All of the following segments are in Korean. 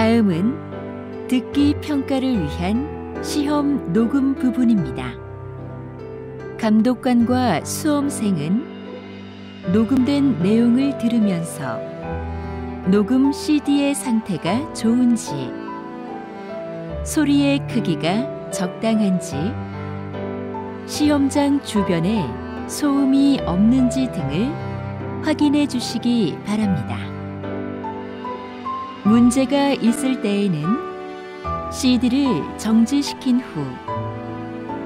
다음은 듣기 평가를 위한 시험 녹음 부분입니다. 감독관과 수험생은 녹음된 내용을 들으면서 녹음 CD의 상태가 좋은지, 소리의 크기가 적당한지, 시험장 주변에 소음이 없는지 등을 확인해 주시기 바랍니다. 문제가 있을 때에는 CD를 정지시킨 후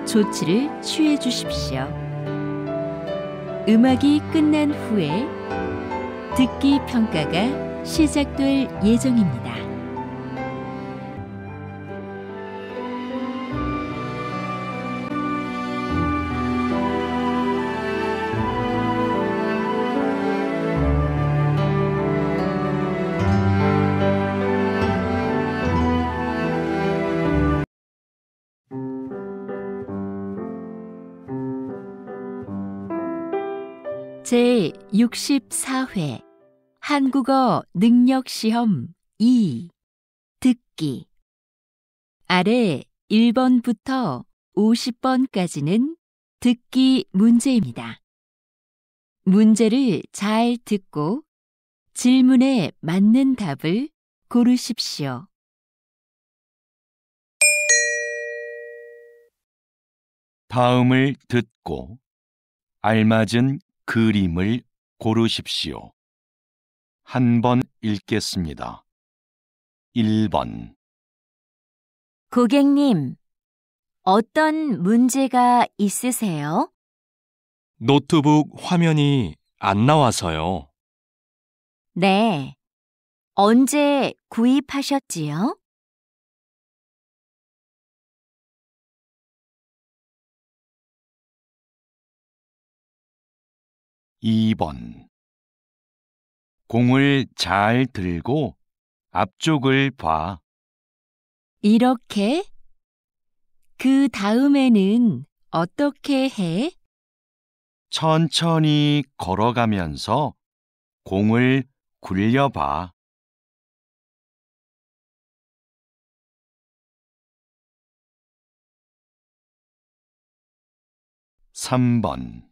조치를 취해 주십시오. 음악이 끝난 후에 듣기 평가가 시작될 예정입니다. 제64회 한국어 능력시험 2 듣기. 아래 1번부터 50번까지는 듣기 문제입니다. 문제를 잘 듣고 질문에 맞는 답을 고르십시오. 다음을 듣고 알맞은 그림을 고르십시오. 한 번 읽겠습니다. 1번. 고객님, 어떤 문제가 있으세요? 노트북 화면이 안 나와서요. 네. 언제 구입하셨지요? 2번. 공을 잘 들고 앞쪽을 봐. 이렇게? 그 다음에는 어떻게 해? 천천히 걸어가면서 공을 굴려봐. 3번.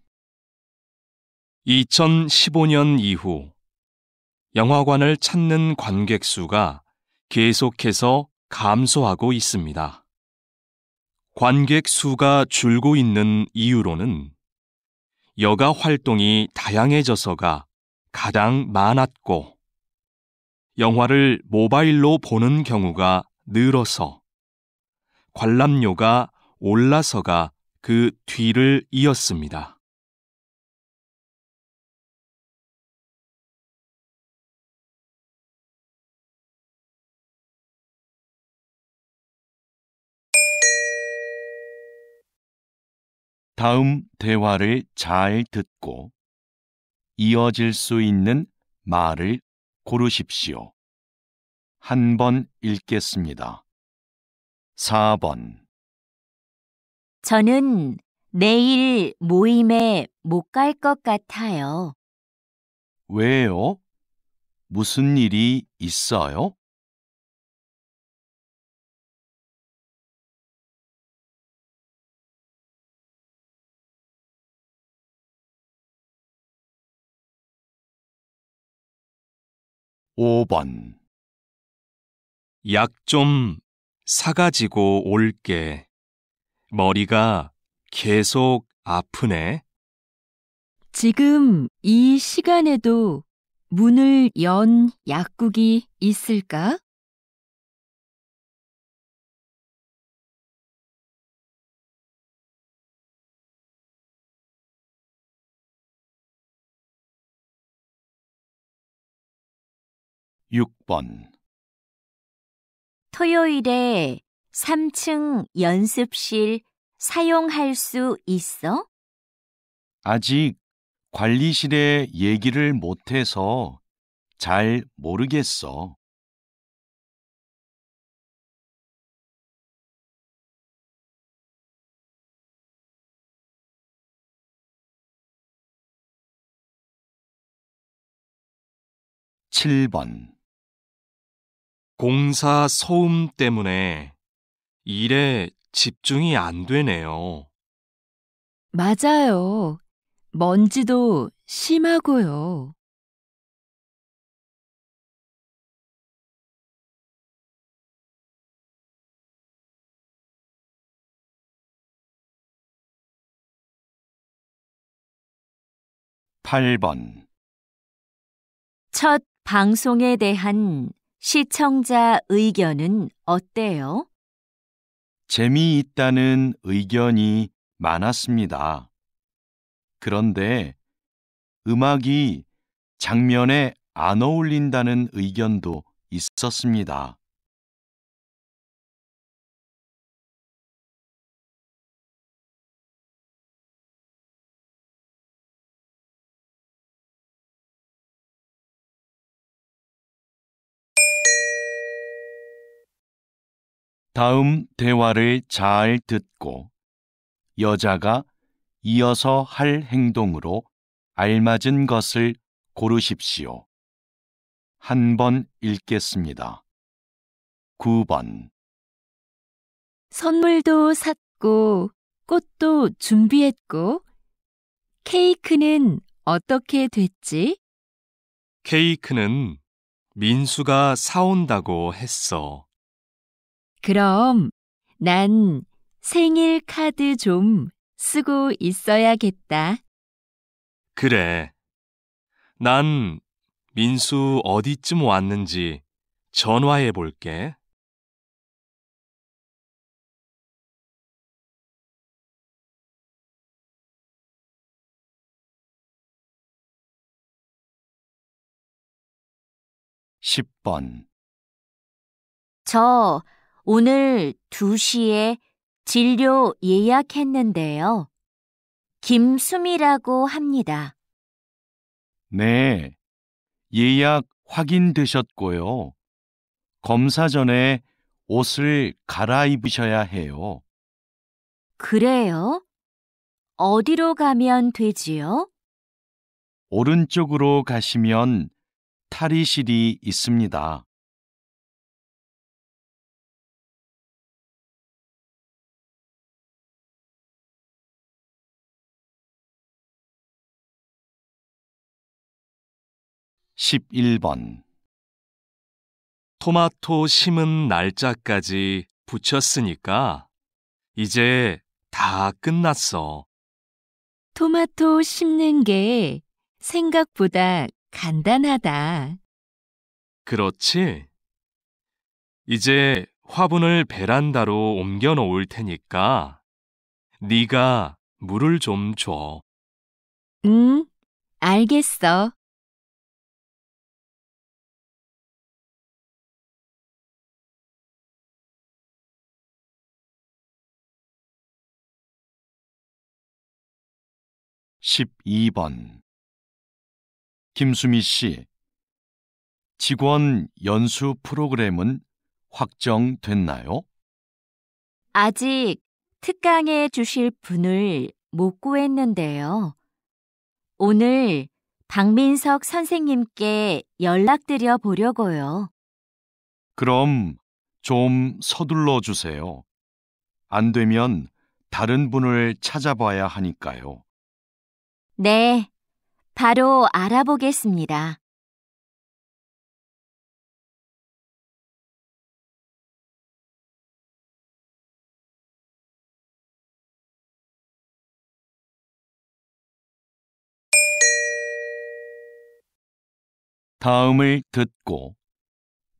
2015년 이후 영화관을 찾는 관객 수가 계속해서 감소하고 있습니다. 관객 수가 줄고 있는 이유로는 여가 활동이 다양해져서가 가장 많았고, 영화를 모바일로 보는 경우가 늘어서 관람료가 올라서가 그 뒤를 이었습니다. 다음 대화를 잘 듣고 이어질 수 있는 말을 고르십시오. 한 번 읽겠습니다. 4번. 저는 내일 모임에 못 갈 것 같아요. 왜요? 무슨 일이 있어요? 5번. 약 좀 사가지고 올게. 머리가 계속 아프네. 지금 이 시간에도 문을 연 약국이 있을까? 6번. 토요일에 3층 연습실 사용할 수 있어? 아직 관리실에 얘기를 못해서 잘 모르겠어. 7번. 공사 소음 때문에 일에 집중이 안 되네요. 맞아요. 먼지도 심하고요. 8번. 첫 방송에 대한 시청자 의견은 어때요? 재미있다는 의견이 많았습니다. 그런데 음악이 장면에 안 어울린다는 의견도 있었습니다. '다음 대화를 잘 듣고 여자가 이어서 할 행동으로 알맞은 것을 고르십시오. 한 번 읽겠습니다. 9번. 선물도 샀고, 꽃도 준비했고, 케이크는 어떻게 됐지? 케이크는 민수가 사온다고 했어. 그럼 난 생일 카드 좀 쓰고 있어야겠다. 그래. 난 민수 어디쯤 왔는지 전화해 볼게. 10번. 저 오늘 2시에 진료 예약했는데요. 김수미라고 합니다. 네, 예약 확인되셨고요. 검사 전에 옷을 갈아입으셔야 해요. 그래요? 어디로 가면 되지요? 오른쪽으로 가시면 탈의실이 있습니다. 11번. 토마토 심은 날짜까지 붙였으니까 이제 다 끝났어. 토마토 심는 게 생각보다 간단하다. 그렇지? 이제 화분을 베란다로 옮겨 놓을 테니까 네가 물을 좀 줘. 응, 알겠어. 12번. 김수미 씨, 직원 연수 프로그램은 확정됐나요? 아직 특강해 주실 분을 못 구했는데요. 오늘 박민석 선생님께 연락드려 보려고요. 그럼 좀 서둘러 주세요. 안 되면 다른 분을 찾아봐야 하니까요. 네, 바로 알아보겠습니다. '다음을 듣고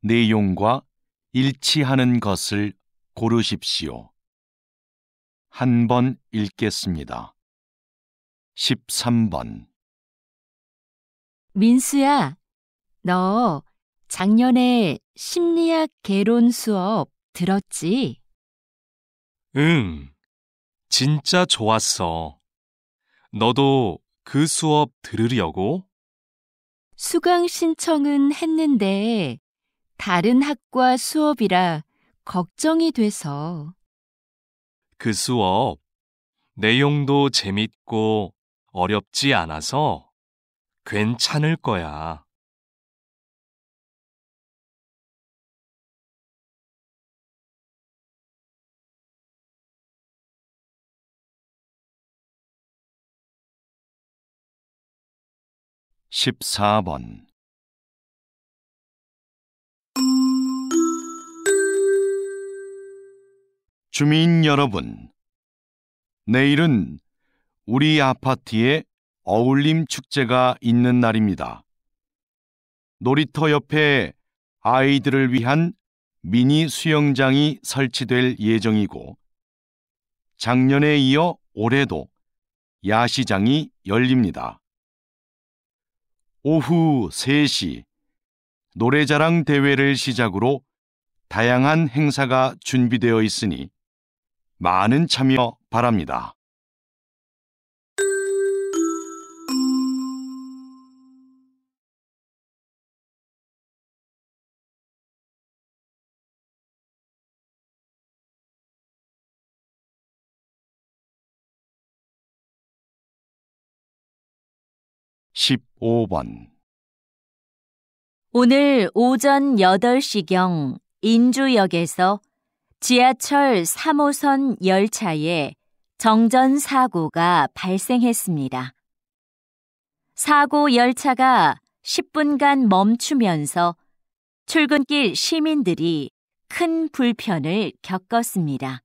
내용과 일치하는 것을 고르십시오. 한 번 읽겠습니다. 13번. 민수야, 너 작년에 심리학 개론 수업 들었지? 응, 진짜 좋았어. 너도 그 수업 들으려고? 수강 신청은 했는데 다른 학과 수업이라 걱정이 돼서. 그 수업 내용도 재밌고 어렵지 않아서 괜찮을 거야. 14번. 주민 여러분, 내일은 우리 아파트에 어울림 축제가 있는 날입니다. 놀이터 옆에 아이들을 위한 미니 수영장이 설치될 예정이고, 작년에 이어 올해도 야시장이 열립니다. 오후 3시 노래자랑 대회를 시작으로 다양한 행사가 준비되어 있으니 많은 참여 바랍니다. (15번) 오늘 오전 8시경 인주역에서 지하철 3호선 열차에 정전 사고가 발생했습니다. 사고 열차가 10분간 멈추면서 출근길 시민들이 큰 불편을 겪었습니다.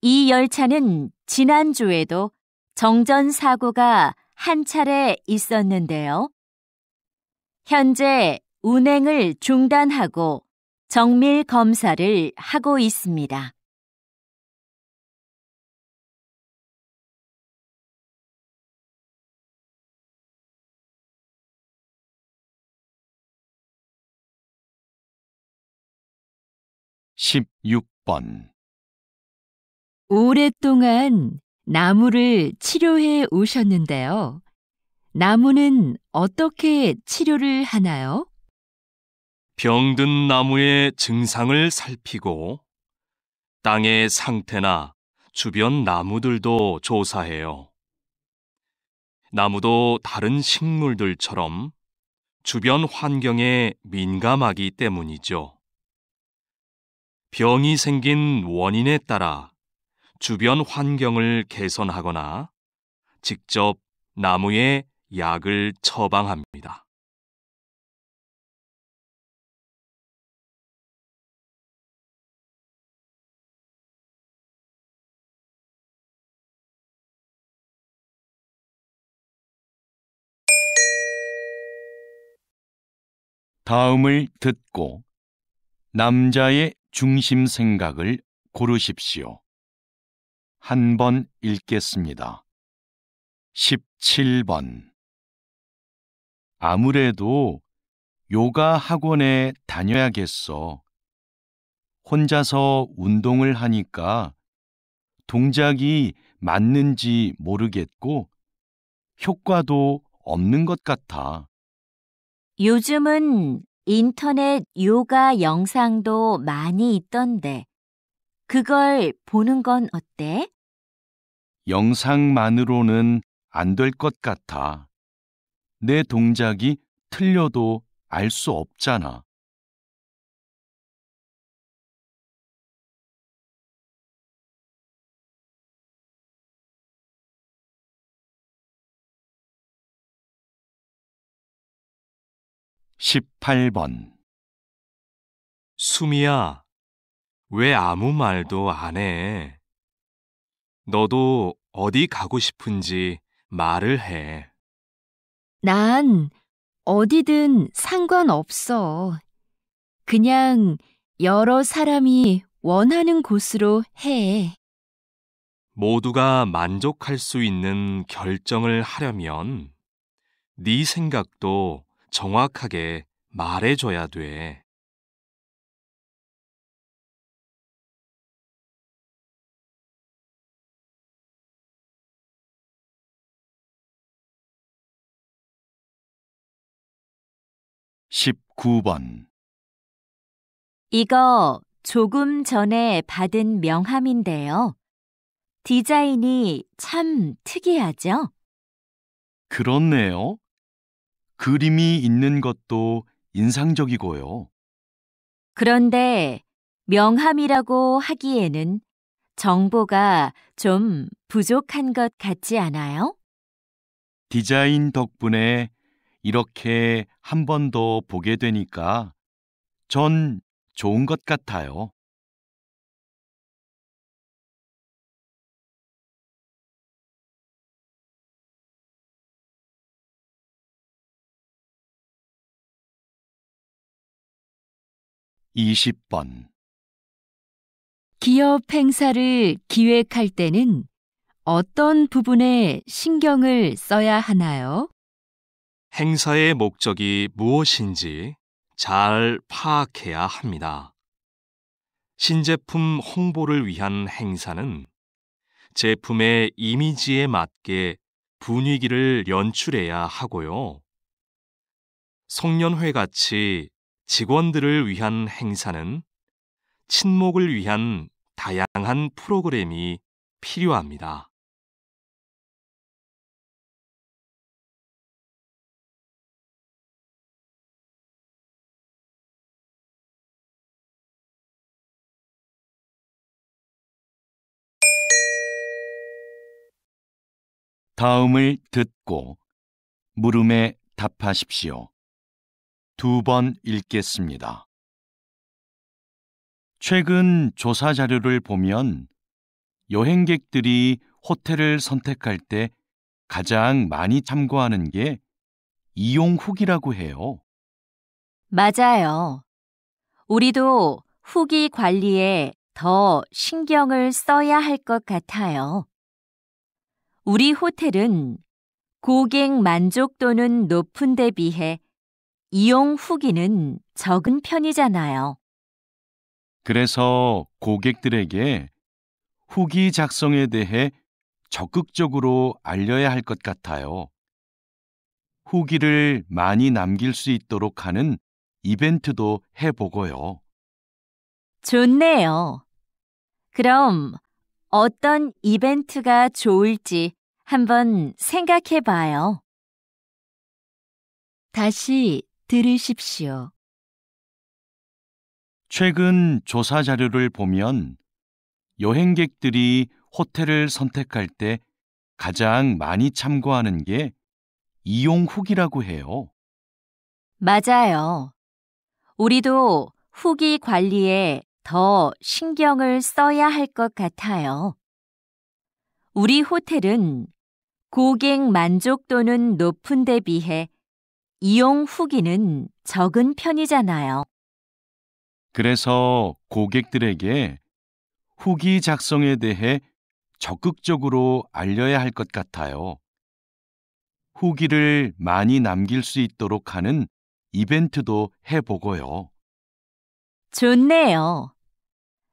이 열차는 지난주에도 정전 사고가 한 차례 있었는데요. 현재 운행을 중단하고 정밀 검사를 하고 있습니다. (16번) 오랫동안 나무를 치료해 오셨는데요. 나무는 어떻게 치료를 하나요? 병든 나무의 증상을 살피고 땅의 상태나 주변 나무들도 조사해요. 나무도 다른 식물들처럼 주변 환경에 민감하기 때문이죠. 병이 생긴 원인에 따라 주변 환경을 개선하거나 직접 나무에 약을 처방합니다. 다음을 듣고 남자의 중심 생각을 고르십시오. 한 번 읽겠습니다. 17번. 아무래도 요가 학원에 다녀야겠어. 혼자서 운동을 하니까 동작이 맞는지 모르겠고 효과도 없는 것 같아. 요즘은 인터넷 요가 영상도 많이 있던데, 그걸 보는 건 어때? 영상만으로는 안 될 것 같아. 내 동작이 틀려도 알 수 없잖아. (18번) 수미야, 왜 아무 말도 안 해? 너도 어디 가고 싶은지 말을 해. 난 어디든 상관없어. 그냥 여러 사람이 원하는 곳으로 해. 모두가 만족할 수 있는 결정을 하려면 네 생각도 정확하게 말해줘야 돼. (19번) 이거 조금 전에 받은 명함인데요. 디자인이 참 특이하죠? 그렇네요. 그림이 있는 것도 인상적이고요. 그런데 명함이라고 하기에는 정보가 좀 부족한 것 같지 않아요? 디자인 덕분에 이렇게 한 번 더 보게 되니까 전 좋은 것 같아요. (20번) 기업 행사를 기획할 때는 어떤 부분에 신경을 써야 하나요? 행사의 목적이 무엇인지 잘 파악해야 합니다. 신제품 홍보를 위한 행사는 제품의 이미지에 맞게 분위기를 연출해야 하고요. 송년회 같이 직원들을 위한 행사는 친목을 위한 다양한 프로그램이 필요합니다. 다음을 듣고 물음에 답하십시오. 2번 읽겠습니다. 최근 조사 자료를 보면 여행객들이 호텔을 선택할 때 가장 많이 참고하는 게 이용 후기라고 해요. 맞아요. 우리도 후기 관리에 더 신경을 써야 할 것 같아요. 우리 호텔은 고객 만족도는 높은 데 비해 이용 후기는 적은 편이잖아요. 그래서 고객들에게 후기 작성에 대해 적극적으로 알려야 할 것 같아요. 후기를 많이 남길 수 있도록 하는 이벤트도 해보고요. 좋네요. 그럼 어떤 이벤트가 좋을지 한번 생각해 봐요. 다시 들으십시오. 최근 조사 자료를 보면 여행객들이 호텔을 선택할 때 가장 많이 참고하는 게 이용 후기라고 해요. 맞아요. 우리도 후기 관리에 더 신경을 써야 할 것 같아요. 우리 호텔은 고객 만족도는 높은 데 비해 이용 후기는 적은 편이잖아요. 그래서 고객들에게 후기 작성에 대해 적극적으로 알려야 할 것 같아요. 후기를 많이 남길 수 있도록 하는 이벤트도 해보고요. 좋네요.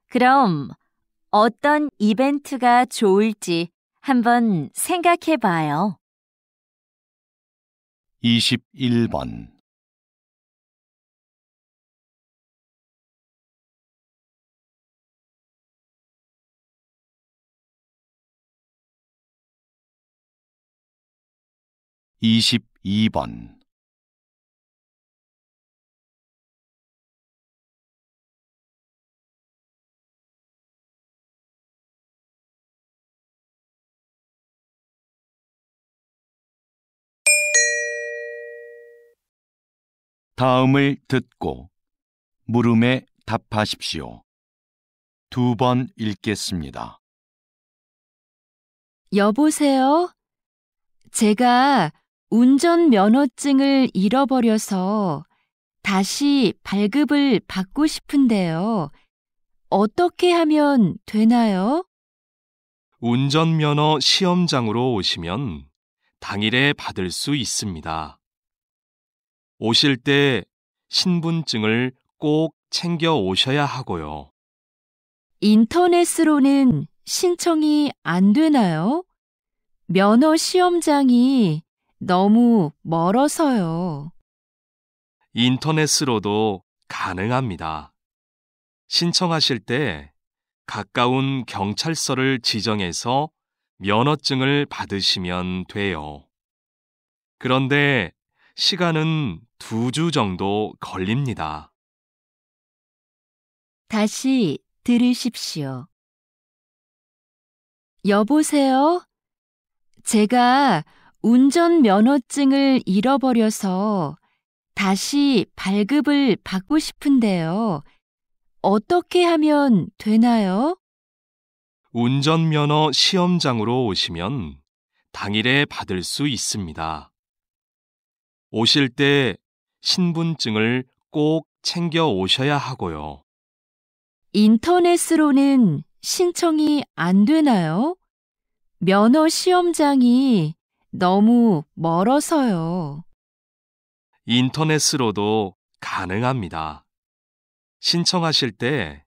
그럼 어떤 이벤트가 좋을지 한번 생각해 봐요. 21번 (22번) 다음을 듣고 물음에 답하십시오. 2번 읽겠습니다. 여보세요? 제가 운전면허증을 잃어버려서 다시 발급을 받고 싶은데요. 어떻게 하면 되나요? 운전면허 시험장으로 오시면 당일에 받을 수 있습니다. 오실 때 신분증을 꼭 챙겨 오셔야 하고요. 인터넷으로는 신청이 안 되나요? 면허 시험장이 너무 멀어서요. 인터넷으로도 가능합니다. 신청하실 때 가까운 경찰서를 지정해서 면허증을 받으시면 돼요. 그런데 시간은 2주 정도 걸립니다. 다시 들으십시오. 여보세요? 제가 운전면허증을 잃어버려서 다시 발급을 받고 싶은데요. 어떻게 하면 되나요? 운전면허 시험장으로 오시면 당일에 받을 수 있습니다. 오실 때 신분증을 꼭 챙겨 오셔야 하고요. 인터넷으로는 신청이 안 되나요? 면허 시험장이 너무 멀어서요. 인터넷으로도 가능합니다. 신청하실 때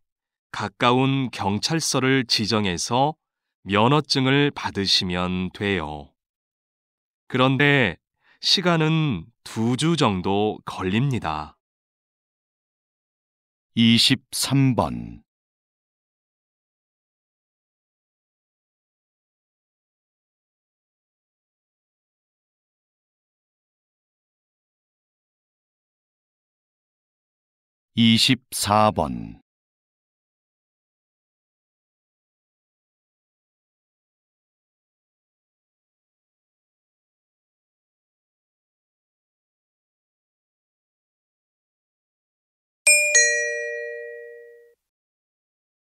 가까운 경찰서를 지정해서 면허증을 받으시면 돼요. 그런데 시간은 2주 정도 걸립니다. 23번 24번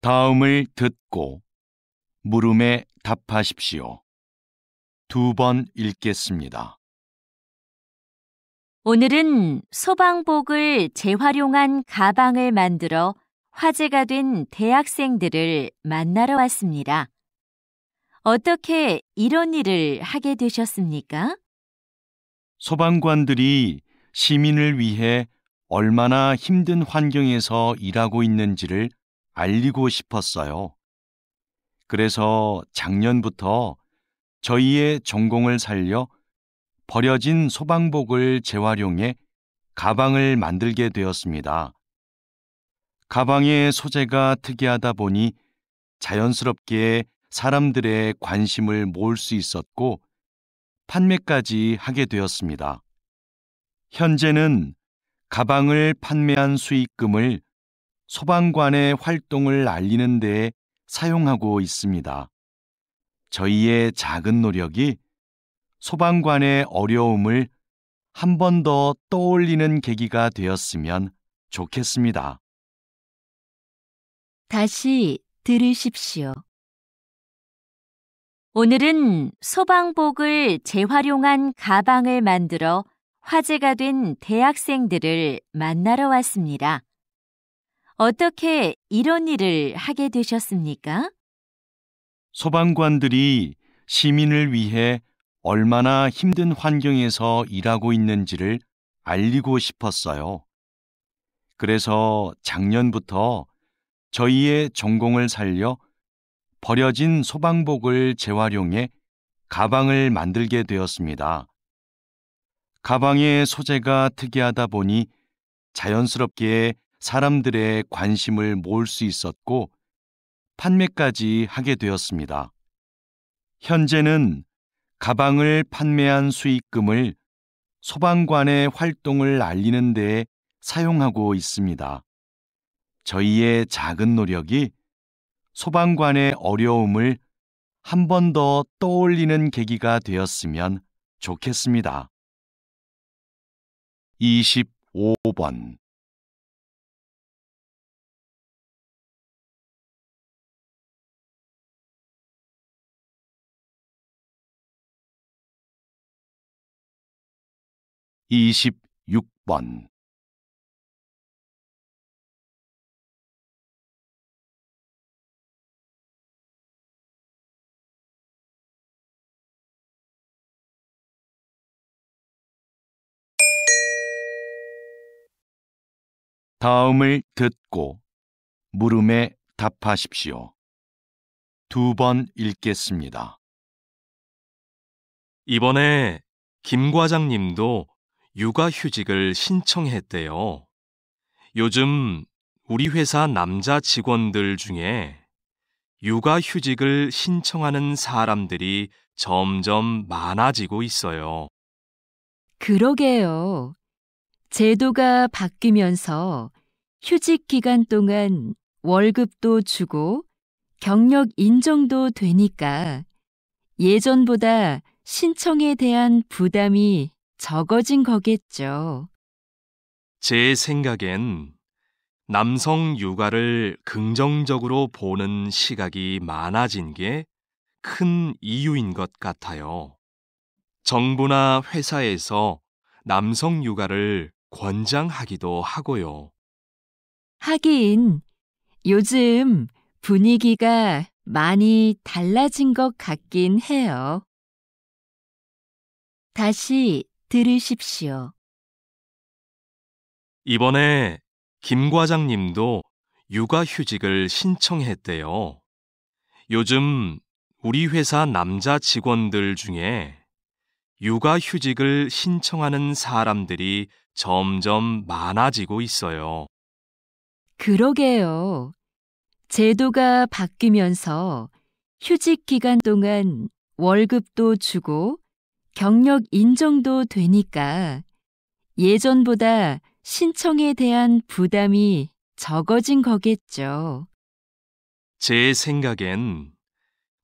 다음을 듣고 물음에 답하십시오. 2번 읽겠습니다. 오늘은 소방복을 재활용한 가방을 만들어 화제가 된 대학생들을 만나러 왔습니다. 어떻게 이런 일을 하게 되셨습니까? 소방관들이 시민을 위해 얼마나 힘든 환경에서 일하고 있는지를 알리고 싶었어요. 그래서 작년부터 저희의 전공을 살려 버려진 소방복을 재활용해 가방을 만들게 되었습니다. 가방의 소재가 특이하다 보니 자연스럽게 사람들의 관심을 모을 수 있었고 판매까지 하게 되었습니다. 현재는 가방을 판매한 수익금을 소방관의 활동을 알리는 데 사용하고 있습니다. 저희의 작은 노력이 소방관의 어려움을 한 번 더 떠올리는 계기가 되었으면 좋겠습니다. 다시 들으십시오. 오늘은 소방복을 재활용한 가방을 만들어 화제가 된 대학생들을 만나러 왔습니다. 어떻게 이런 일을 하게 되셨습니까? 소방관들이 시민을 위해 얼마나 힘든 환경에서 일하고 있는지를 알리고 싶었어요. 그래서 작년부터 저희의 전공을 살려 버려진 소방복을 재활용해 가방을 만들게 되었습니다. 가방의 소재가 특이하다 보니 자연스럽게 사람들의 관심을 모을 수 있었고 판매까지 하게 되었습니다. 현재는 가방을 판매한 수익금을 소방관의 활동을 알리는 데 사용하고 있습니다. 저희의 작은 노력이 소방관의 어려움을 한 번 더 떠올리는 계기가 되었으면 좋겠습니다. 25번 26번 다음을 듣고 물음에 답하십시오. 2번 읽겠습니다. 이번에 김 과장님도 육아휴직을 신청했대요. 요즘 우리 회사 남자 직원들 중에 육아휴직을 신청하는 사람들이 점점 많아지고 있어요. 그러게요. 제도가 바뀌면서 휴직 기간 동안 월급도 주고 경력 인정도 되니까 예전보다 신청에 대한 부담이 적어진 거겠죠. 제 생각엔 남성 육아를 긍정적으로 보는 시각이 많아진 게 큰 이유인 것 같아요. 정부나 회사에서 남성 육아를 권장하기도 하고요. 하긴 요즘 분위기가 많이 달라진 것 같긴 해요. 다시 들으십시오. 이번에 김 과장님도 육아휴직을 신청했대요. 요즘 우리 회사 남자 직원들 중에 육아휴직을 신청하는 사람들이 점점 많아지고 있어요. 그러게요. 제도가 바뀌면서 휴직 기간 동안 월급도 주고 경력 인정도 되니까 예전보다 신청에 대한 부담이 적어진 거겠죠. 제 생각엔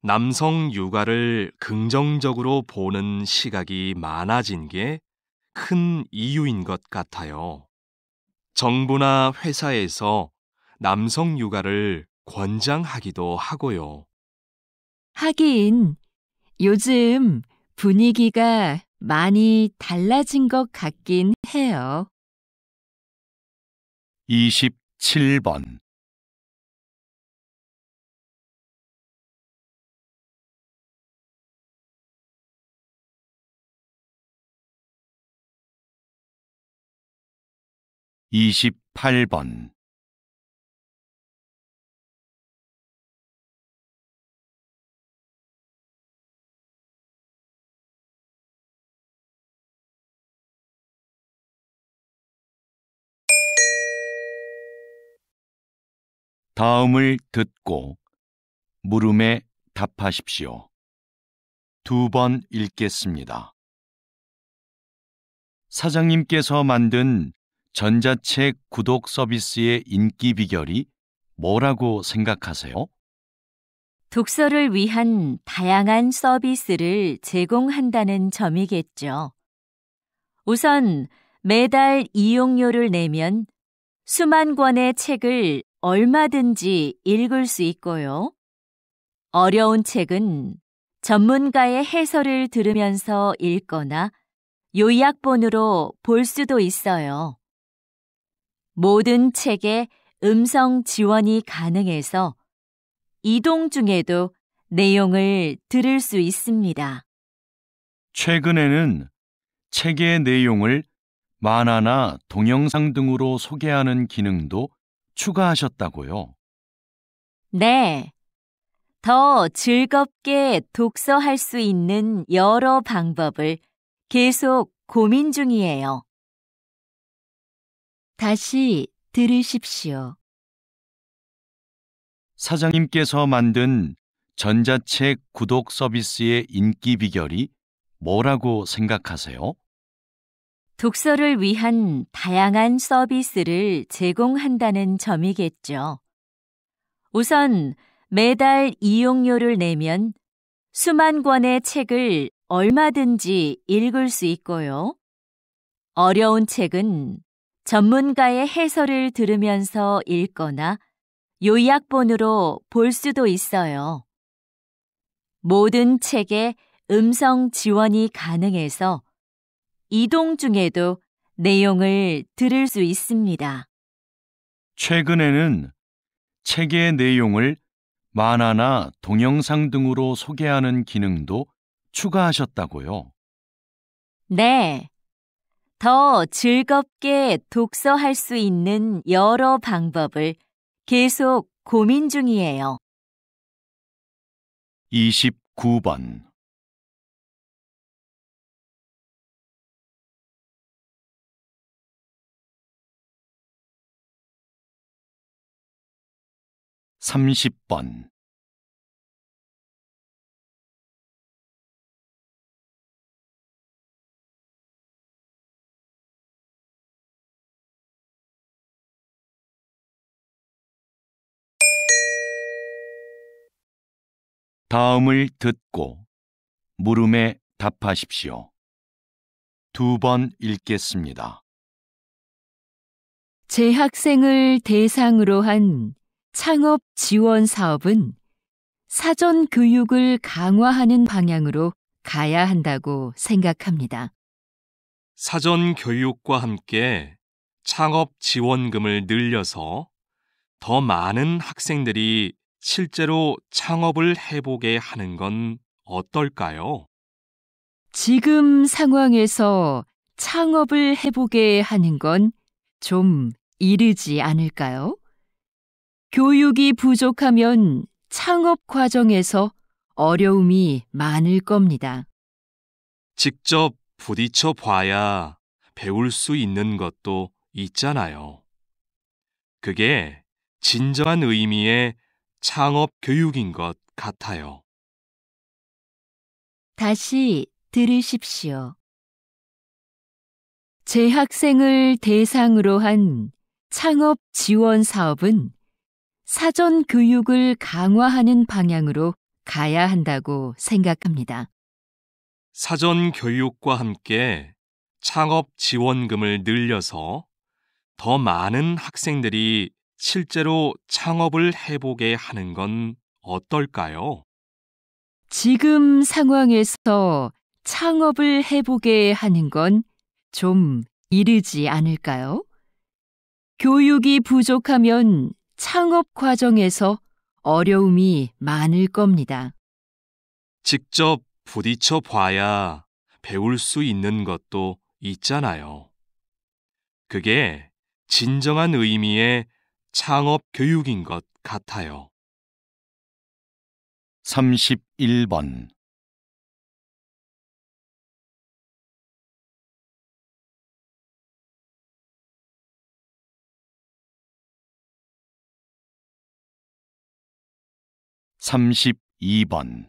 남성 육아를 긍정적으로 보는 시각이 많아진 게 큰 이유인 것 같아요. 정부나 회사에서 남성 육아를 권장하기도 하고요. 하긴 요즘 분위기가 많이 달라진 것 같긴 해요. 27번. 이십팔 번. 다음을 듣고 물음에 답하십시오. 2번 읽겠습니다. 사장님께서 만든 전자책 구독 서비스의 인기 비결이 뭐라고 생각하세요? 독서를 위한 다양한 서비스를 제공한다는 점이겠죠. 우선 매달 이용료를 내면 수만 권의 책을 얼마든지 읽을 수 있고요. 어려운 책은 전문가의 해설을 들으면서 읽거나 요약본으로 볼 수도 있어요. 모든 책에 음성 지원이 가능해서 이동 중에도 내용을 들을 수 있습니다. 최근에는 책의 내용을 만화나 동영상 등으로 소개하는 기능도 추가하셨다고요. 네. 더 즐겁게 독서할 수 있는 여러 방법을 계속 고민 중이에요. 다시 들으십시오. 사장님께서 만든 전자책 구독 서비스의 인기 비결이 뭐라고 생각하세요? 독서를 위한 다양한 서비스를 제공한다는 점이겠죠. 우선 매달 이용료를 내면 수만 권의 책을 얼마든지 읽을 수 있고요. 어려운 책은 전문가의 해설을 들으면서 읽거나 요약본으로 볼 수도 있어요. 모든 책에 음성 지원이 가능해서 이동 중에도 내용을 들을 수 있습니다. 최근에는 책의 내용을 만화나 동영상 등으로 소개하는 기능도 추가하셨다고요. 네. 더 즐겁게 독서할 수 있는 여러 방법을 계속 고민 중이에요. 29번. 삼십 번. 다음을 듣고 물음에 답하십시오. 2번 읽겠습니다. 재학생을 대상으로 한 창업 지원 사업은 사전 교육을 강화하는 방향으로 가야 한다고 생각합니다. 사전 교육과 함께 창업 지원금을 늘려서 더 많은 학생들이 실제로 창업을 해보게 하는 건 어떨까요? 지금 상황에서 창업을 해보게 하는 건 좀 이르지 않을까요? 교육이 부족하면 창업 과정에서 어려움이 많을 겁니다. 직접 부딪혀 봐야 배울 수 있는 것도 있잖아요. 그게 진정한 의미의 창업 교육인 것 같아요. 다시 들으십시오. 재학생을 대상으로 한 창업 지원 사업은 사전 교육을 강화하는 방향으로 가야 한다고 생각합니다. 사전 교육과 함께 창업 지원금을 늘려서 더 많은 학생들이 실제로 창업을 해보게 하는 건 어떨까요? 지금 상황에서 창업을 해보게 하는 건 좀 이르지 않을까요? 교육이 부족하면 창업 과정에서 어려움이 많을 겁니다. 직접 부딪혀 봐야 배울 수 있는 것도 있잖아요. 그게 진정한 의미의 창업 교육인 것 같아요. 31번. (32번)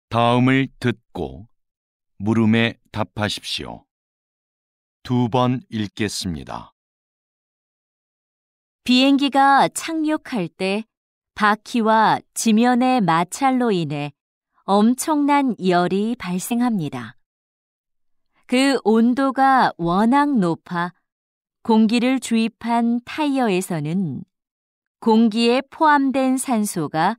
다음을 듣고 물음에 답하십시오. 2번 읽겠습니다. 비행기가 착륙할 때 바퀴와 지면의 마찰로 인해 엄청난 열이 발생합니다. 그 온도가 워낙 높아 공기를 주입한 타이어에서는 공기에 포함된 산소가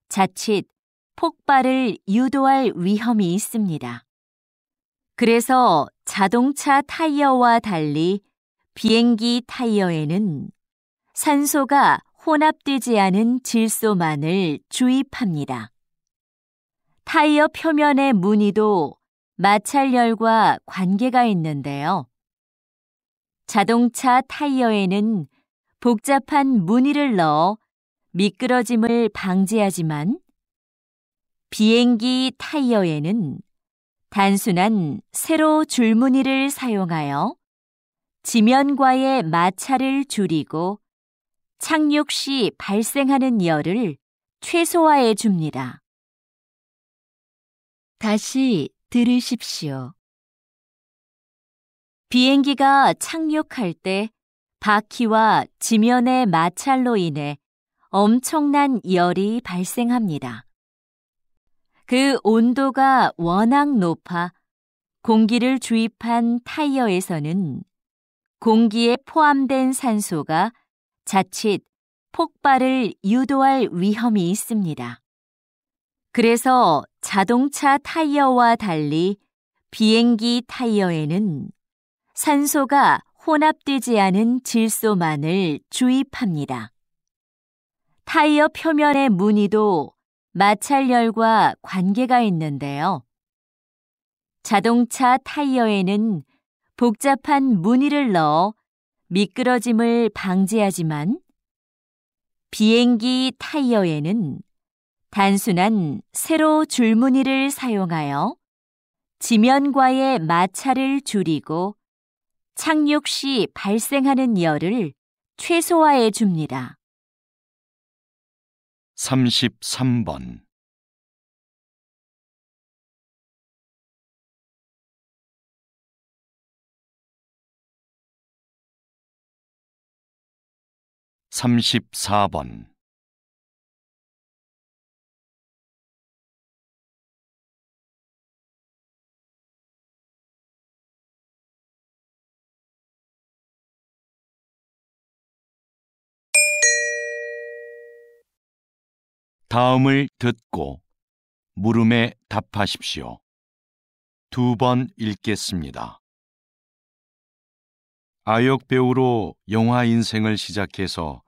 자칫 폭발을 유도할 위험이 있습니다. 그래서 자동차 타이어와 달리 비행기 타이어에는 산소가 혼합되지 않은 질소만을 주입합니다. 타이어 표면의 무늬도 마찰열과 관계가 있는데요. 자동차 타이어에는 복잡한 무늬를 넣어 미끄러짐을 방지하지만 비행기 타이어에는 단순한 세로 줄무늬를 사용하여 지면과의 마찰을 줄이고 착륙 시 발생하는 열을 최소화해 줍니다. 다시 들으십시오. 비행기가 착륙할 때 바퀴와 지면의 마찰로 인해 엄청난 열이 발생합니다. 그 온도가 워낙 높아 공기를 주입한 타이어에서는 공기에 포함된 산소가 자칫 폭발을 유도할 위험이 있습니다. 그래서 자동차 타이어와 달리 비행기 타이어에는 산소가 혼합되지 않은 질소만을 주입합니다. 타이어 표면의 무늬도 마찰열과 관계가 있는데요. 자동차 타이어에는 복잡한 무늬를 넣어 미끄러짐을 방지하지만 비행기 타이어에는 단순한 세로 줄무늬를 사용하여 지면과의 마찰을 줄이고 착륙 시 발생하는 열을 최소화해 줍니다. 33번 34번. 다음을 듣고 물음에 답하십시오. 2번 읽겠습니다. 아역 배우로 영화 인생을 시작해서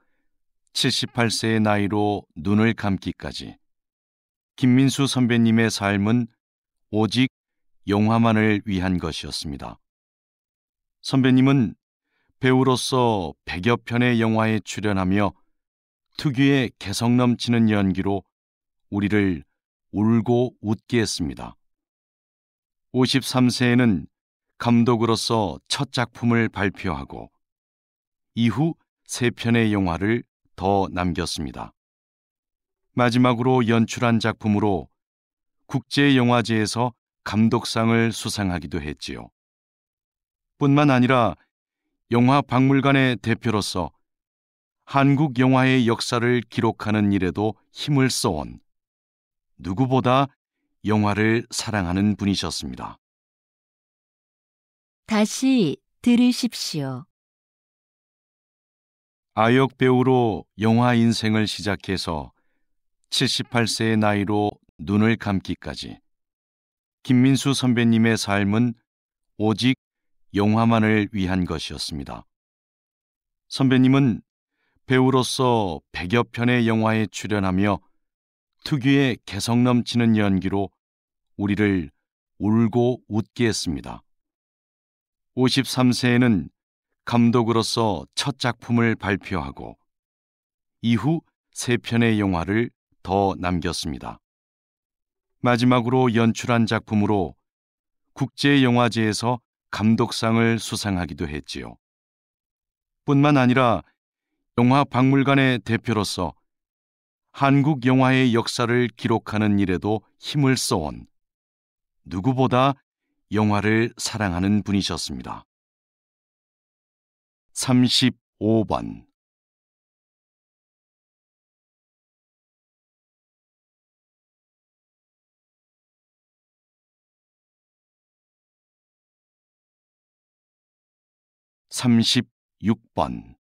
78세의 나이로 눈을 감기까지 김민수 선배님의 삶은 오직 영화만을 위한 것이었습니다. 선배님은 배우로서 100여 편의 영화에 출연하며 특유의 개성 넘치는 연기로 우리를 울고 웃게 했습니다. 53세에는 감독으로서 첫 작품을 발표하고 이후 3편의 영화를 더 남겼습니다. 마지막으로 연출한 작품으로 국제영화제에서 감독상을 수상하기도 했지요. 뿐만 아니라 영화박물관의 대표로서 한국 영화의 역사를 기록하는 일에도 힘을 써온 누구보다 영화를 사랑하는 분이셨습니다. 다시 들으십시오. 아역 배우로 영화 인생을 시작해서 78세의 나이로 눈을 감기까지 김민수 선배님의 삶은 오직 영화만을 위한 것이었습니다. 선배님은 배우로서 100여 편의 영화에 출연하며 특유의 개성 넘치는 연기로 우리를 울고 웃게 했습니다. 53세에는 감독으로서 첫 작품을 발표하고 이후 3편의 영화를 더 남겼습니다. 마지막으로 연출한 작품으로 국제영화제에서 감독상을 수상하기도 했지요. 뿐만 아니라 영화박물관의 대표로서 한국 영화의 역사를 기록하는 일에도 힘을 써온 누구보다 영화를 사랑하는 분이셨습니다. 35번. (36번)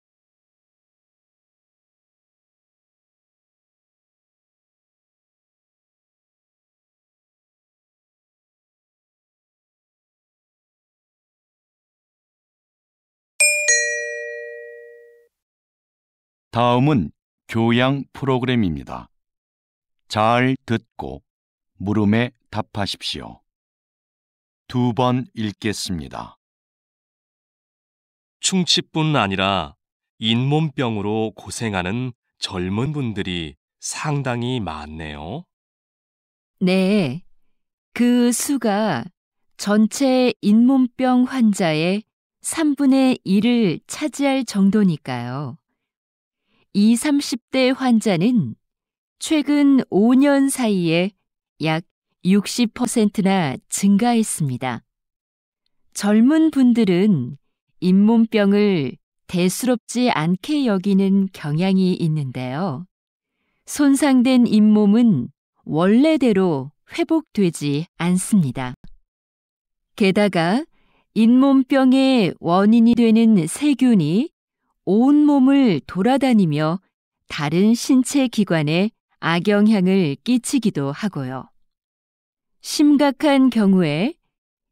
다음은 교양 프로그램입니다. 잘 듣고 물음에 답하십시오. 2번 읽겠습니다. 충치뿐 아니라 잇몸병으로 고생하는 젊은 분들이 상당히 많네요. 네, 그 수가 전체 잇몸병 환자의 3분의 1을 차지할 정도니까요. 20, 30대 환자는 최근 5년 사이에 약 60%나 증가했습니다. 젊은 분들은 잇몸병을 대수롭지 않게 여기는 경향이 있는데요. 손상된 잇몸은 원래대로 회복되지 않습니다. 게다가 잇몸병의 원인이 되는 세균이 온몸을 돌아다니며 다른 신체 기관에 악영향을 끼치기도 하고요. 심각한 경우에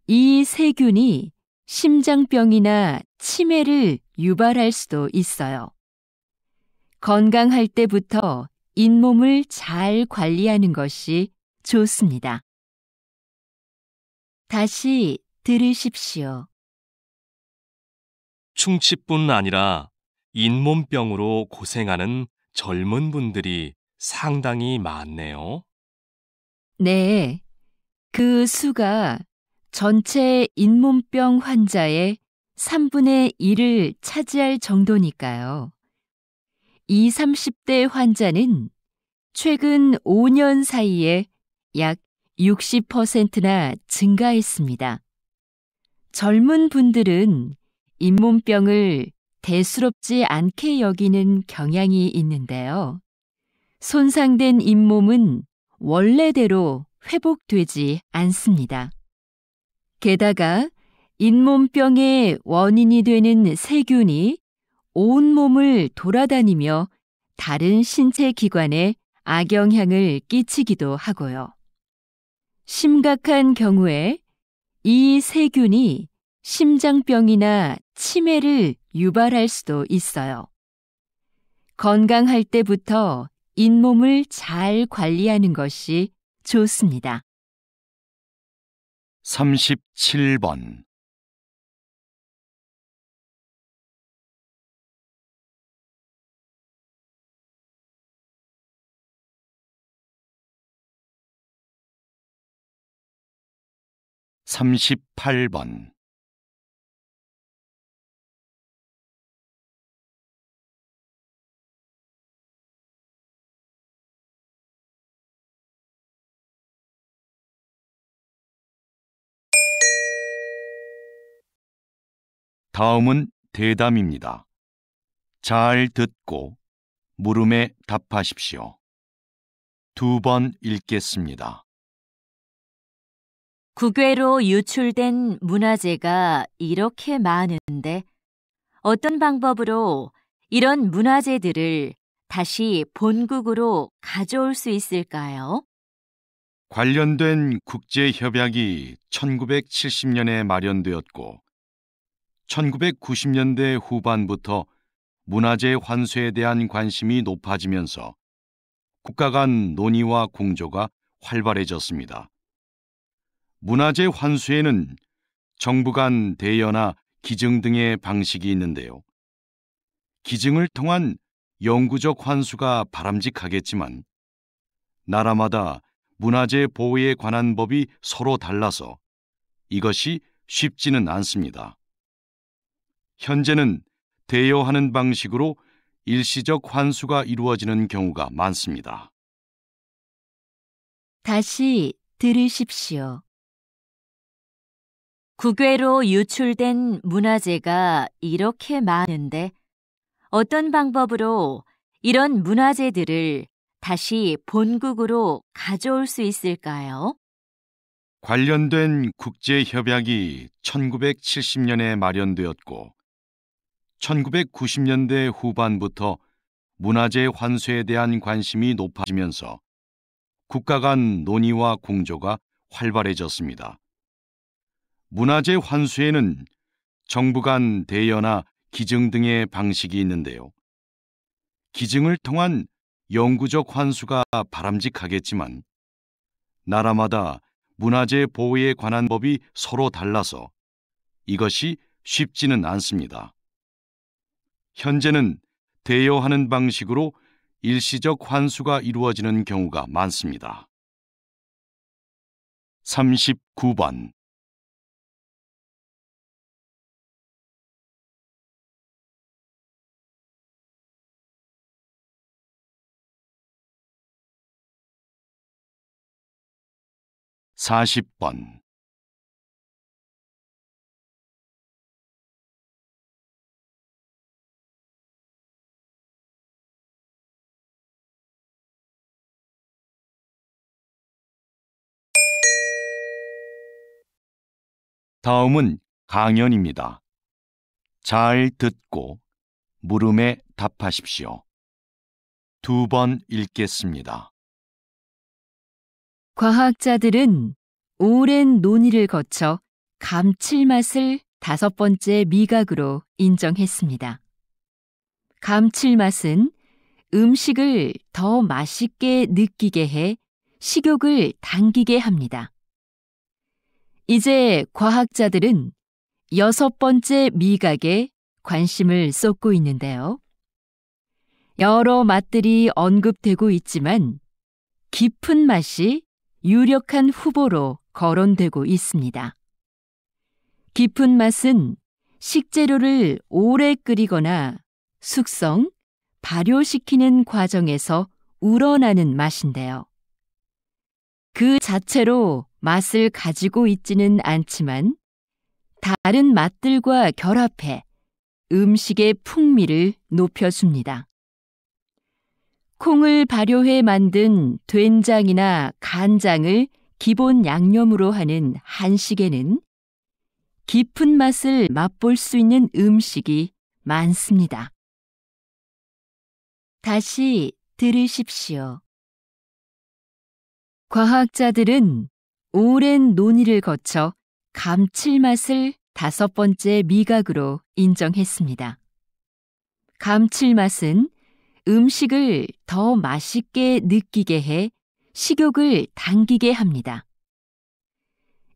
이 세균이 심장병이나 치매를 유발할 수도 있어요. 건강할 때부터 잇몸을 잘 관리하는 것이 좋습니다. 다시 들으십시오. 충치뿐 아니라 잇몸병으로 고생하는 젊은 분들이 상당히 많네요. 네, 그 수가 전체 잇몸병 환자의 3분의 1을 차지할 정도니까요. 20, 30대 환자는 최근 5년 사이에 약 60%나 증가했습니다. 젊은 분들은 잇몸병을 대수롭지 않게 여기는 경향이 있는데요. 손상된 잇몸은 원래대로 회복되지 않습니다. 게다가 잇몸병의 원인이 되는 세균이 온몸을 돌아다니며 다른 신체 기관에 악영향을 끼치기도 하고요. 심각한 경우에 이 세균이 심장병이나 치매를 유발할 수도 있어요. 건강할 때부터 잇몸을 잘 관리하는 것이 좋습니다. 37번 38번 '다음은 대담입니다. 잘 듣고 물음에 답하십시오. 2번 읽겠습니다. 국외로 유출된 문화재가 이렇게 많은데 어떤 방법으로 이런 문화재들을 다시 본국으로 가져올 수 있을까요? 관련된 국제협약이 1970년에 마련되었고 1990년대 후반부터 문화재 환수에 대한 관심이 높아지면서 국가 간 논의와 공조가 활발해졌습니다. 문화재 환수에는 정부 간 대여나 기증 등의 방식이 있는데요. 기증을 통한 영구적 환수가 바람직하겠지만 나라마다 문화재 보호에 관한 법이 서로 달라서 이것이 쉽지는 않습니다. 현재는 대여하는 방식으로 일시적 환수가 이루어지는 경우가 많습니다. 다시 들으십시오. 국외로 유출된 문화재가 이렇게 많은데 어떤 방법으로 이런 문화재들을 다시 본국으로 가져올 수 있을까요? 관련된 국제협약이 1970년에 마련되었고 1990년대 후반부터 문화재 환수에 대한 관심이 높아지면서 국가 간 논의와 공조가 활발해졌습니다. 문화재 환수에는 정부 간 대여나 기증 등의 방식이 있는데요. 기증을 통한 영구적 환수가 바람직하겠지만 나라마다 문화재 보호에 관한 법이 서로 달라서 이것이 쉽지는 않습니다. 현재는 대여하는 방식으로 일시적 환수가 이루어지는 경우가 많습니다. 39번 40번 '다음은 강연입니다. 잘 듣고 물음에 답하십시오. 2번 읽겠습니다. 과학자들은 오랜 논의를 거쳐 감칠맛을 5번째 미각으로 인정했습니다. 감칠맛은 음식을 더 맛있게 느끼게 해 식욕을 당기게 합니다. 이제 과학자들은 6번째 미각에 관심을 쏟고 있는데요. 여러 맛들이 언급되고 있지만 깊은 맛이 유력한 후보로 거론되고 있습니다. 깊은 맛은 식재료를 오래 끓이거나 숙성, 발효시키는 과정에서 우러나는 맛인데요. 그 자체로 맛을 가지고 있지는 않지만 다른 맛들과 결합해 음식의 풍미를 높여줍니다. 콩을 발효해 만든 된장이나 간장을 기본 양념으로 하는 한식에는 깊은 맛을 맛볼 수 있는 음식이 많습니다. 다시 들으십시오. 과학자들은 오랜 논의를 거쳐 감칠맛을 5번째 미각으로 인정했습니다. 감칠맛은 음식을 더 맛있게 느끼게 해 식욕을 당기게 합니다.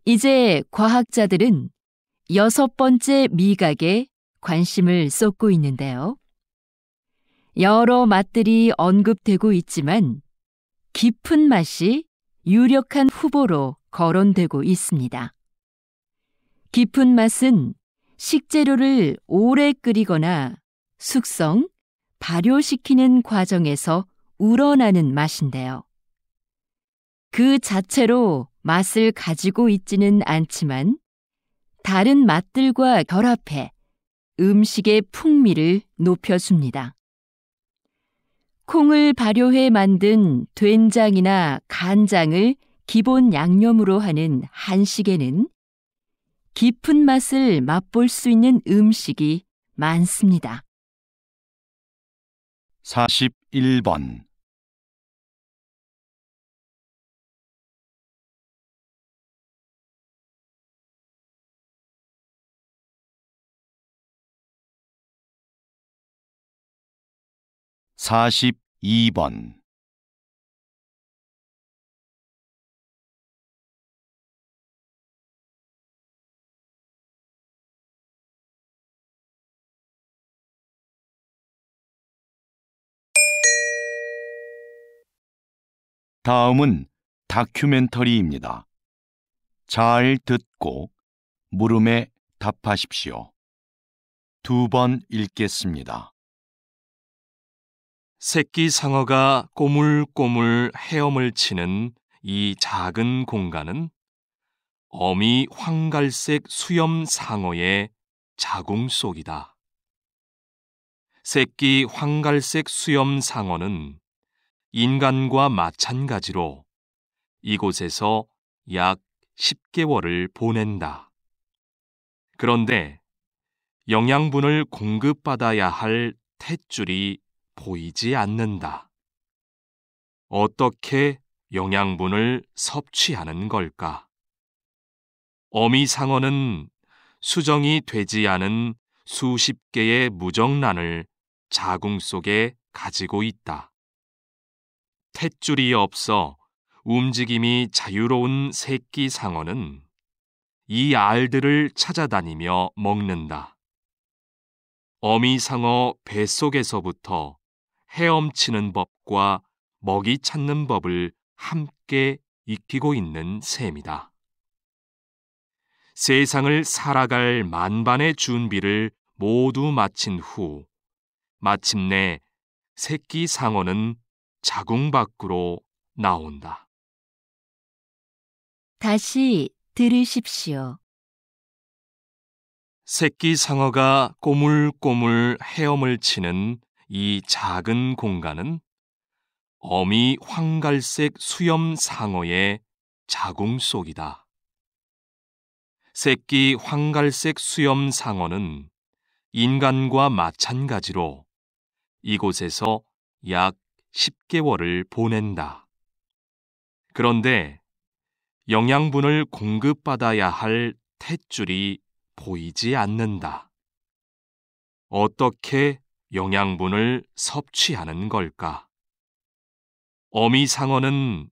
이제 과학자들은 6번째 미각에 관심을 쏟고 있는데요. 여러 맛들이 언급되고 있지만 깊은 맛이 유력한 후보로 거론되고 있습니다. 깊은 맛은 식재료를 오래 끓이거나 숙성, 발효시키는 과정에서 우러나는 맛인데요. 그 자체로 맛을 가지고 있지는 않지만 다른 맛들과 결합해 음식의 풍미를 높여줍니다. 콩을 발효해 만든 된장이나 간장을 기본 양념으로 하는 한식에는 깊은 맛을 맛볼 수 있는 음식이 많습니다. 41번. (42번) 다음은 다큐멘터리입니다. 잘 듣고 물음에 답하십시오. 2번 읽겠습니다. 새끼 상어가 꼬물꼬물 헤엄을 치는 이 작은 공간은 어미 황갈색 수염 상어의 자궁 속이다. 새끼 황갈색 수염 상어는 인간과 마찬가지로 이곳에서 약 10개월을 보낸다. 그런데 영양분을 공급받아야 할 탯줄이 보이지 않는다. 어떻게 영양분을 섭취하는 걸까? 어미 상어는 수정이 되지 않은 수십 개의 무정란을 자궁 속에 가지고 있다. 탯줄이 없어 움직임이 자유로운 새끼 상어는 이 알들을 찾아다니며 먹는다. 어미 상어 뱃속에서부터 헤엄치는 법과 먹이 찾는 법을 함께 익히고 있는 셈이다. 세상을 살아갈 만반의 준비를 모두 마친 후 마침내 새끼 상어는 자궁 밖으로 나온다. 다시 들으십시오. 새끼 상어가 꼬물꼬물 헤엄을 치는 이 작은 공간은 어미 황갈색 수염 상어의 자궁 속이다. 새끼 황갈색 수염 상어는 인간과 마찬가지로 이곳에서 약 10개월을 보낸다. 그런데 영양분을 공급받아야 할 탯줄이 보이지 않는다. 어떻게 영양분을 섭취하는 걸까? 어미 상어는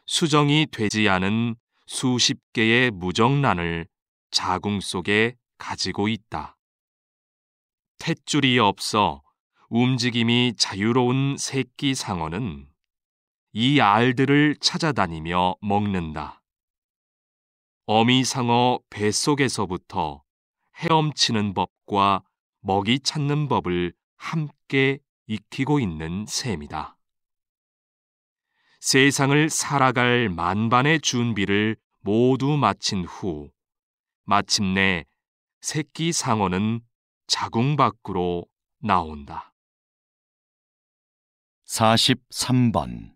수정이 되지 않은 수십 개의 무정란을 자궁 속에 가지고 있다. 탯줄이 없어 움직임이 자유로운 새끼 상어는 이 알들을 찾아다니며 먹는다. 어미 상어 뱃속에서부터 헤엄치는 법과 먹이 찾는 법을 함께 익히고 있는 셈이다. 세상을 살아갈 만반의 준비를 모두 마친 후 마침내 새끼 상어는 자궁 밖으로 나온다. 43번.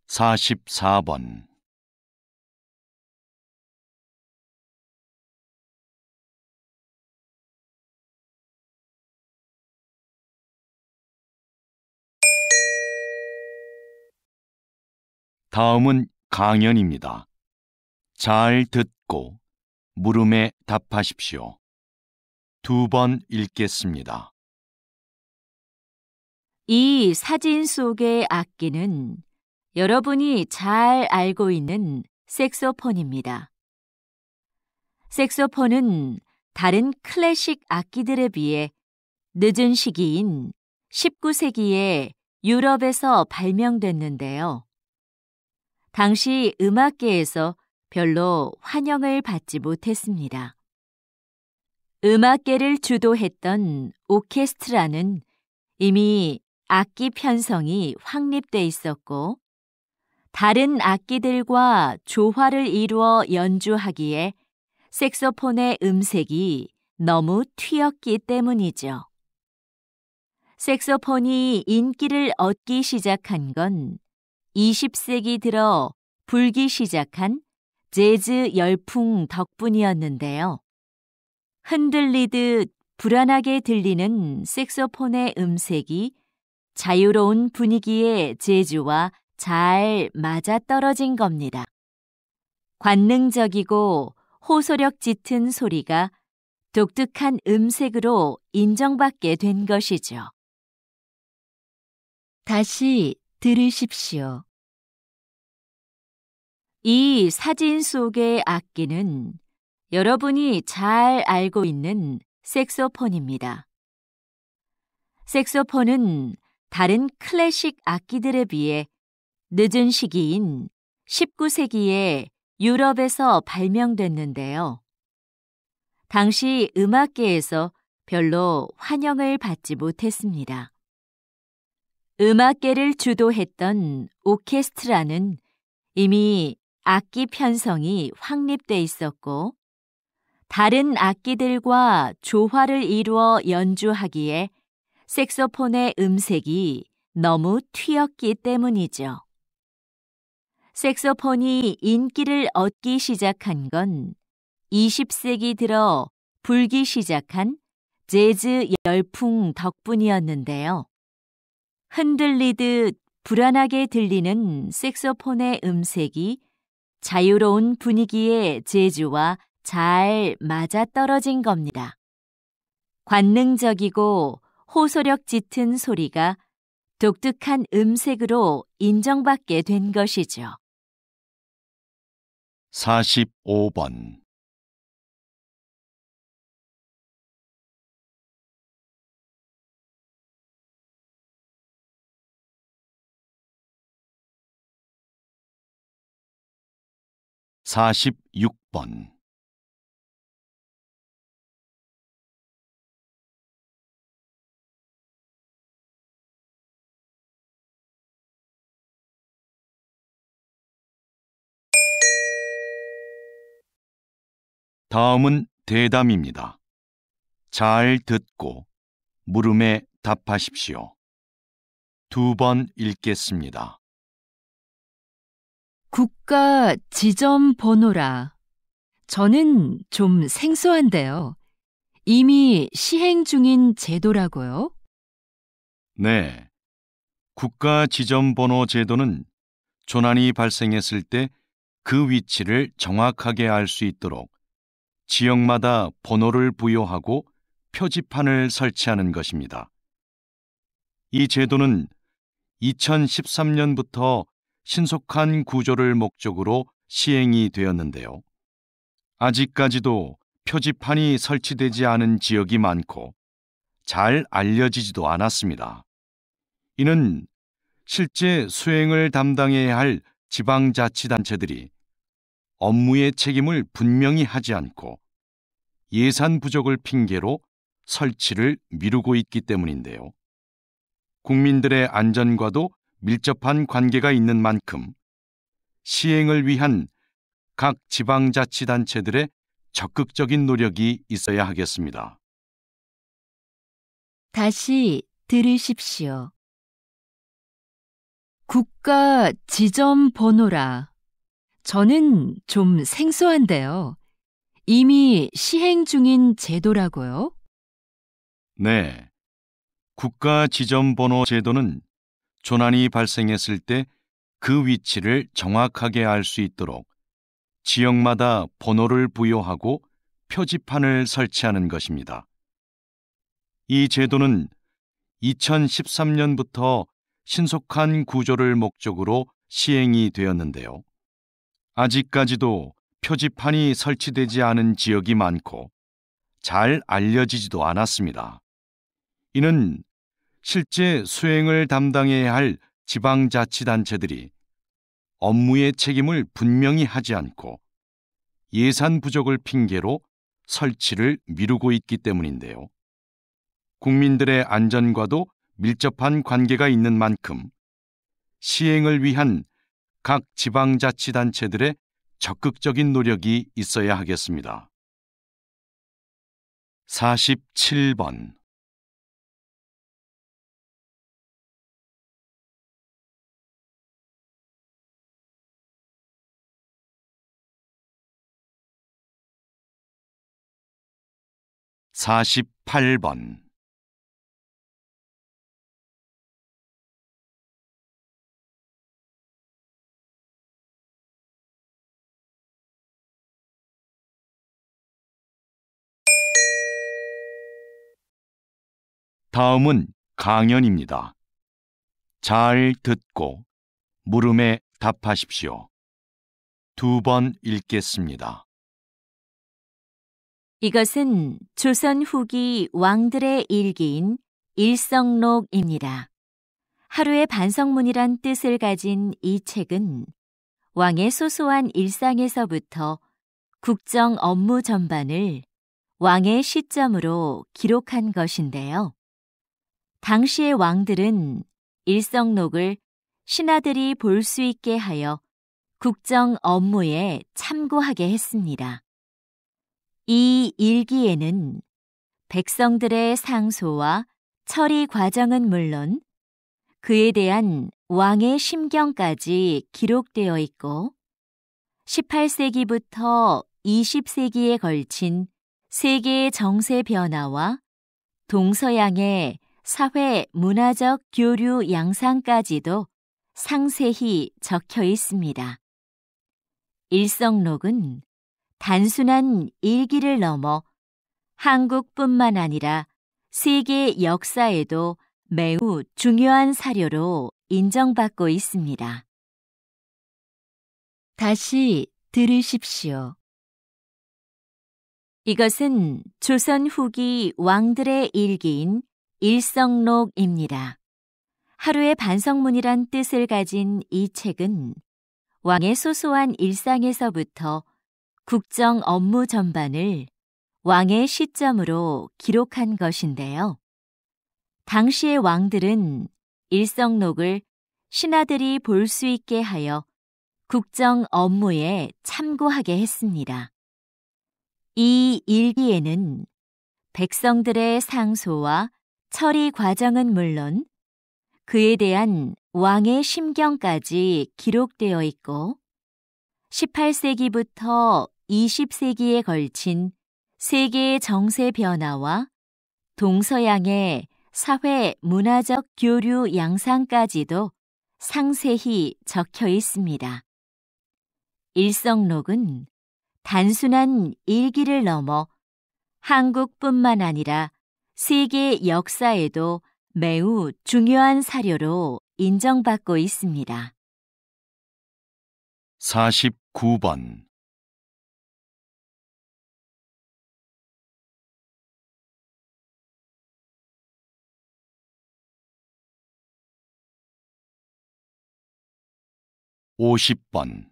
44번. '다음은 강연입니다. 잘 듣고 물음에 답하십시오. 2번 읽겠습니다. 이 사진 속의 악기는 여러분이 잘 알고 있는 색소폰입니다. 색소폰은 다른 클래식 악기들에 비해 늦은 시기인 19세기에 유럽에서 발명됐는데요. 당시 음악계에서 별로 환영을 받지 못했습니다. 음악계를 주도했던 오케스트라는 이미 악기 편성이 확립돼 있었고, 다른 악기들과 조화를 이루어 연주하기에 색소폰의 음색이 너무 튀었기 때문이죠. 색소폰이 인기를 얻기 시작한 건 20세기 들어 불기 시작한 재즈 열풍 덕분이었는데요. 흔들리듯 불안하게 들리는 색소폰의 음색이 자유로운 분위기의 재즈와 잘 맞아떨어진 겁니다. 관능적이고 호소력 짙은 소리가 독특한 음색으로 인정받게 된 것이죠. 다시 들으십시오. 이 사진 속의 악기는 여러분이 잘 알고 있는 색소폰입니다. 색소폰은 다른 클래식 악기들에 비해 늦은 시기인 19세기에 유럽에서 발명됐는데요. 당시 음악계에서 별로 환영을 받지 못했습니다. 음악계를 주도했던 오케스트라는 이미 악기 편성이 확립돼 있었고, 다른 악기들과 조화를 이루어 연주하기에 색소폰의 음색이 너무 튀었기 때문이죠. 색소폰이 인기를 얻기 시작한 건 20세기 들어 불기 시작한 재즈 열풍 덕분이었는데요. 흔들리듯 불안하게 들리는 색소폰의 음색이 자유로운 분위기의 재즈와 잘 맞아떨어진 겁니다. 관능적이고 호소력 짙은 소리가 독특한 음색으로 인정받게 된 것이죠. 45번. 46번. '다음은 대담입니다. 잘 듣고 물음에 답하십시오. 2번 읽겠습니다. 국가 지점 번호라. 저는 좀 생소한데요. 이미 시행 중인 제도라고요? 네. 국가 지점번호 제도는 조난이 발생했을 때 그 위치를 정확하게 알 수 있도록 지역마다 번호를 부여하고 표지판을 설치하는 것입니다. 이 제도는 2013년부터 신속한 구조를 목적으로 시행이 되었는데요. 아직까지도 표지판이 설치되지 않은 지역이 많고 잘 알려지지도 않았습니다. 이는 실제 수행을 담당해야 할 지방자치단체들이 업무의 책임을 분명히 하지 않고 예산 부족을 핑계로 설치를 미루고 있기 때문인데요. 국민들의 안전과도 밀접한 관계가 있는 만큼 시행을 위한 각 지방자치단체들의 적극적인 노력이 있어야 하겠습니다. 다시 들으십시오. 국가 지점 번호라. 저는 좀 생소한데요. 이미 시행 중인 제도라고요? 네. 국가 지점번호 제도는 조난이 발생했을 때 그 위치를 정확하게 알 수 있도록 지역마다 번호를 부여하고 표지판을 설치하는 것입니다. 이 제도는 2013년부터 신속한 구조를 목적으로 시행이 되었는데요. 아직까지도 표지판이 설치되지 않은 지역이 많고 잘 알려지지도 않았습니다. 이는 실제 수행을 담당해야 할 지방자치단체들이 업무의 책임을 분명히 하지 않고 예산 부족을 핑계로 설치를 미루고 있기 때문인데요. 국민들의 안전과도 밀접한 관계가 있는 만큼 시행을 위한 각 지방자치단체들의 적극적인 노력이 있어야 하겠습니다. 47번 48번 다음은 강연입니다. 잘 듣고 물음에 답하십시오. 2번 읽겠습니다. 이것은 조선 후기 왕들의 일기인 일성록입니다. 하루의 반성문이란 뜻을 가진 이 책은 왕의 소소한 일상에서부터 국정 업무 전반을 왕의 시점으로 기록한 것인데요. 당시의 왕들은 일성록을 신하들이 볼 수 있게 하여 국정 업무에 참고하게 했습니다. 이 일기에는 백성들의 상소와 처리 과정은 물론 그에 대한 왕의 심경까지 기록되어 있고 18세기부터 20세기에 걸친 세계의 정세 변화와 동서양의 사회 문화적 교류 양상까지도 상세히 적혀 있습니다. 일성록은 단순한 일기를 넘어 한국뿐만 아니라 세계 역사에도 매우 중요한 사료로 인정받고 있습니다. 다시 들으십시오. 이것은 조선 후기 왕들의 일기인 일성록입니다. 하루의 반성문이란 뜻을 가진 이 책은 왕의 소소한 일상에서부터 국정 업무 전반을 왕의 시점으로 기록한 것인데요. 당시의 왕들은 일성록을 신하들이 볼 수 있게 하여 국정 업무에 참고하게 했습니다. 이 일기에는 백성들의 상소와 처리 과정은 물론 그에 대한 왕의 심경까지 기록되어 있고 18세기부터 20세기에 걸친 세계의 정세 변화와 동서양의 사회 문화적 교류 양상까지도 상세히 적혀 있습니다. 일성록은 단순한 일기를 넘어 한국뿐만 아니라 세계 역사에도 매우 중요한 사료로 인정받고 있습니다. 49번 50번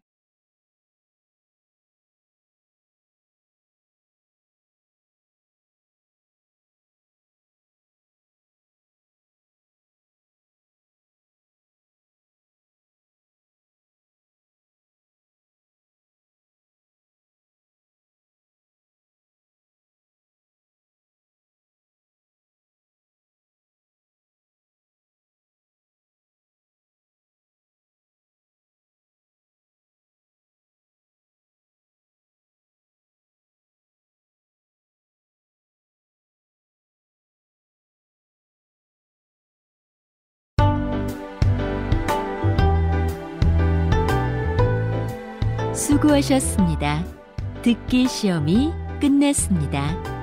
수고하셨습니다. 듣기 시험이 끝났습니다.